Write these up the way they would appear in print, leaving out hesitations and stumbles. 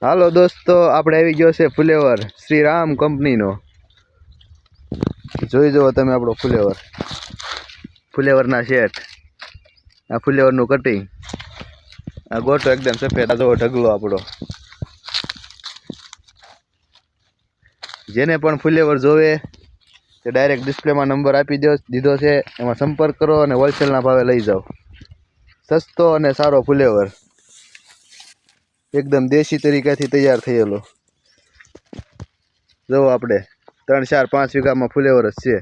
હાલો દોસ્તો, આપણે આવી ગયો છે ફુલેવર શ્રી રામ કંપનીનો. જોઈ જુઓ તમે આપણો ફુલેવરના સેટ. આ ફુલેવરનું કટિંગ. આ ગોટો એકદમ સફેદ. આ જુઓ ઢગલો આપણો. જેને પણ ફુલેવર જોવે તે ડાયરેક્ટ ડિસ્પ્લેમાં નંબર આપી દીધો છે. એમાં સંપર્ક કરો અને હોલસેલના ભાવે લઈ જાઓ. સસ્તો અને સારો ફુલેવર, એકદમ દેશી તરીકાથી તૈયાર થયેલો. જો આપણે 3, 4, 5 વીઘામાં ફુલેવર જ છે.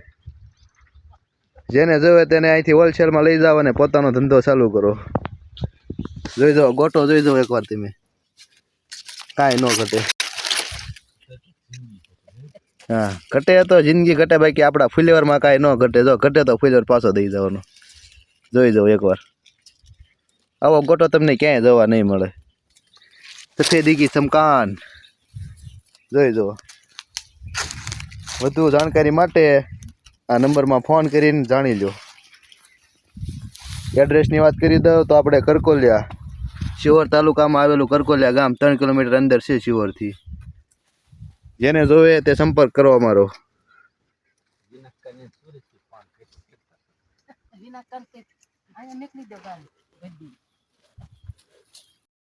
જેને જોવે તેને અહીંથી હોલસેલમાં લઈ જાઓ અને પોતાનો ધંધો ચાલુ કરો. જોઈ જાઓ ગોટો, જોઈ જાઓ એકવાર તમે. કાંઈ ન ઘટે. હા, ઘટે તો જિંદગી ઘટે, બાકી આપણા ફુલેવરમાં કાંઈ ન ઘટે. જો ઘટે તો ફુલેવર પાછો દઈ જવાનો. જોઈ જાઓ એકવાર. આવો ગોટો તમને ક્યાંય જોવા નહીં મળે. સફેદી કી ચમકાન. જોઈ જુઓ. વધુ જાણકારી માટે આ નંબરમાં ફોન કરીને જાણી લો. એડ્રેસની વાત કરી દઉં તો આપણે કરકોલિયા, શિહોર તાલુકામાં આવેલું કરકોલિયા ગામ 3 કિલોમીટર અંદર છે શિહોરથી. જેને જોવે તે સંપર્ક કરો અમારો.